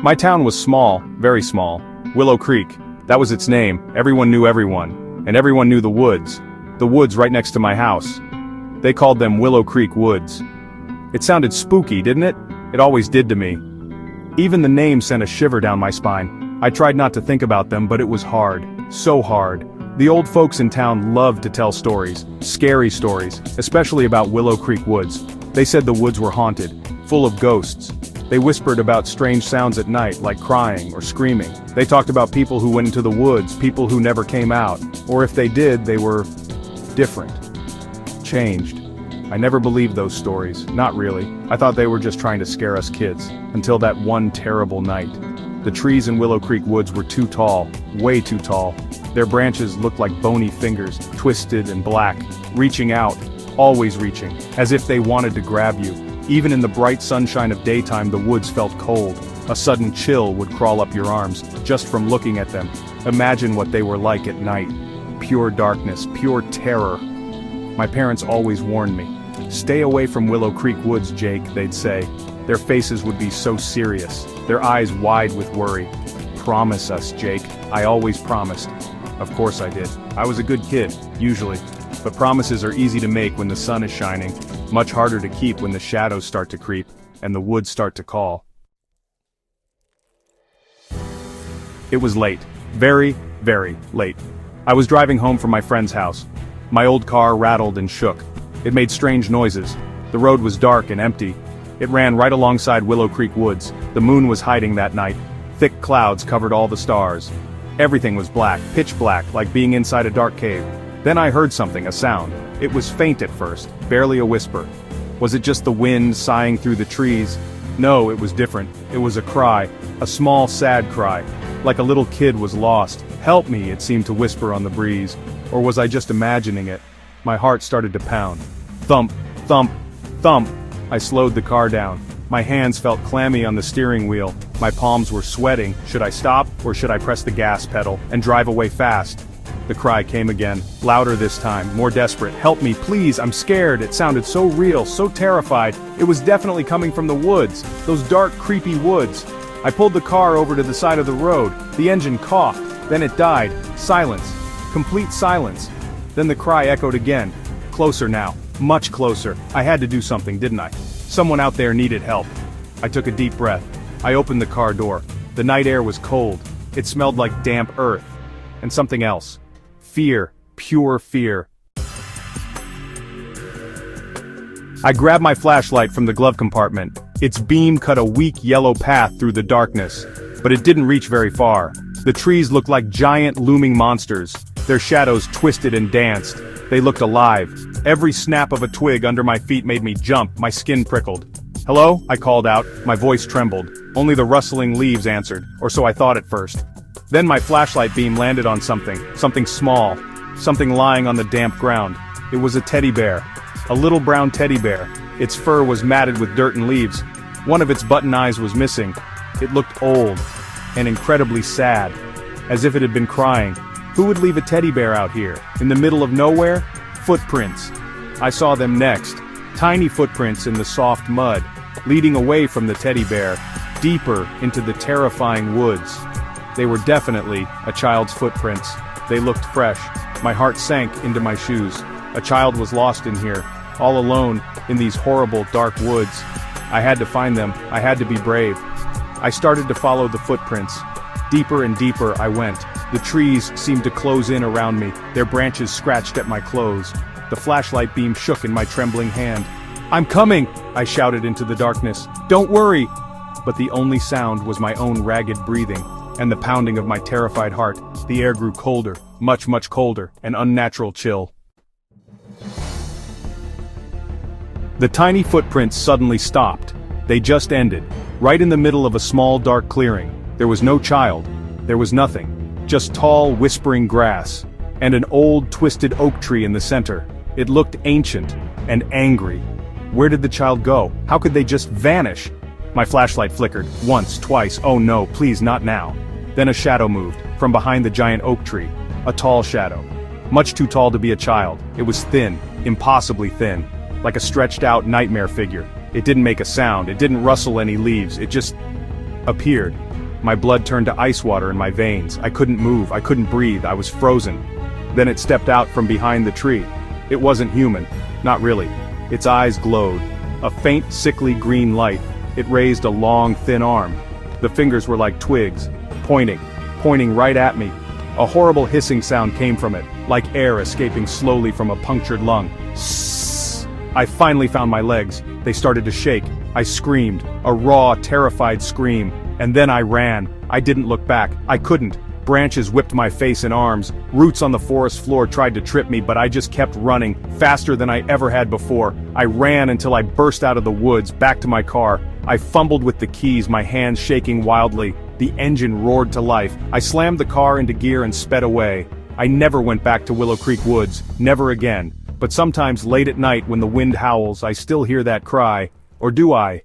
My town was small, very small. Willow Creek. That was its name. Everyone knew everyone. And everyone knew the woods. The woods right next to my house. They called them Willow Creek Woods. It sounded spooky, didn't it? It always did to me. Even the name sent a shiver down my spine. I tried not to think about them, but it was hard. So hard. The old folks in town loved to tell stories. Scary stories, especially about Willow Creek Woods. They said the woods were haunted, full of ghosts. They whispered about strange sounds at night, like crying or screaming. They talked about people who went into the woods, people who never came out. Or if they did, they were different. Changed. I never believed those stories, not really. I thought they were just trying to scare us kids, until that one terrible night. The trees in Willow Creek Woods were too tall, way too tall. Their branches looked like bony fingers, twisted and black, reaching out, always reaching, as if they wanted to grab you. Even in the bright sunshine of daytime, the woods felt cold. A sudden chill would crawl up your arms, just from looking at them. Imagine what they were like at night. Pure darkness, pure terror. My parents always warned me. "Stay away from Willow Creek Woods, Jake," they'd say. Their faces would be so serious, their eyes wide with worry. "Promise us, Jake." I always promised. Of course I did. I was a good kid, usually. But promises are easy to make when the sun is shining, much harder to keep when the shadows start to creep, and the woods start to call. It was late. Very, very late. I was driving home from my friend's house. My old car rattled and shook. It made strange noises. The road was dark and empty. It ran right alongside Willow Creek Woods. The moon was hiding that night. Thick clouds covered all the stars. Everything was black, pitch black, like being inside a dark cave. Then I heard something, a sound. It was faint at first, barely a whisper. Was it just the wind sighing through the trees? No, it was different. It was a cry, a small, sad cry, like a little kid was lost. "Help me," it seemed to whisper on the breeze. Or was I just imagining it? My heart started to pound. Thump, thump, thump. I slowed the car down. My hands felt clammy on the steering wheel. My palms were sweating. Should I stop, or should I press the gas pedal and drive away fast? The cry came again, louder this time, more desperate. "Help me, please, I'm scared." It sounded so real, so terrified. It was definitely coming from the woods, those dark, creepy woods. I pulled the car over to the side of the road. The engine coughed, then it died. Silence. Complete silence. Then the cry echoed again. Closer now, much closer. I had to do something, didn't I? Someone out there needed help. I took a deep breath. I opened the car door. The night air was cold. It smelled like damp earth. And something else. Fear, pure fear. I grabbed my flashlight from the glove compartment. Its beam cut a weak yellow path through the darkness, but it didn't reach very far. The trees looked like giant looming monsters. Their shadows twisted and danced. They looked alive. Every snap of a twig under my feet made me jump, my skin prickled. "Hello?" I called out. My voice trembled. Only the rustling leaves answered, or so I thought at first. Then my flashlight beam landed on something small, something lying on the damp ground. It was a teddy bear. A little brown teddy bear. Its fur was matted with dirt and leaves. One of its button eyes was missing. It looked old, and incredibly sad, as if it had been crying. Who would leave a teddy bear out here, in the middle of nowhere? Footprints. I saw them next. Tiny footprints in the soft mud, leading away from the teddy bear, deeper into the terrifying woods. They were definitely a child's footprints. They looked fresh. My heart sank into my shoes. A child was lost in here, all alone, in these horrible, dark woods. I had to find them. I had to be brave. I started to follow the footprints. Deeper and deeper I went. The trees seemed to close in around me. Their branches scratched at my clothes. The flashlight beam shook in my trembling hand. "I'm coming!" I shouted into the darkness. "Don't worry!" But the only sound was my own ragged breathing, and the pounding of my terrified heart. The air grew colder, much, much colder, an unnatural chill. The tiny footprints suddenly stopped. They just ended, right in the middle of a small dark clearing. There was no child. There was nothing. Just tall, whispering grass. And an old, twisted oak tree in the center. It looked ancient and angry. Where did the child go? How could they just vanish? My flashlight flickered, once, twice. Oh no, please not now. Then a shadow moved, from behind the giant oak tree. A tall shadow. Much too tall to be a child. It was thin, impossibly thin. Like a stretched out nightmare figure. It didn't make a sound, it didn't rustle any leaves, it just appeared. My blood turned to ice water in my veins. I couldn't move, I couldn't breathe, I was frozen. Then it stepped out from behind the tree. It wasn't human. Not really. Its eyes glowed. A faint, sickly green light. It raised a long, thin arm. The fingers were like twigs, pointing right at me. A horrible hissing sound came from it, like air escaping slowly from a punctured lung. Sssss. I finally found my legs. They started to shake. I screamed, a raw, terrified scream, and then I ran. I didn't look back. I couldn't. Branches whipped my face and arms. Roots on the forest floor tried to trip me, but I just kept running, faster than I ever had before. I ran until I burst out of the woods, back to my car. I fumbled with the keys, my hands shaking wildly. The engine roared to life. I slammed the car into gear and sped away. I never went back to Willow Creek Woods, never again. But sometimes late at night when the wind howls, I still hear that cry. Or do I?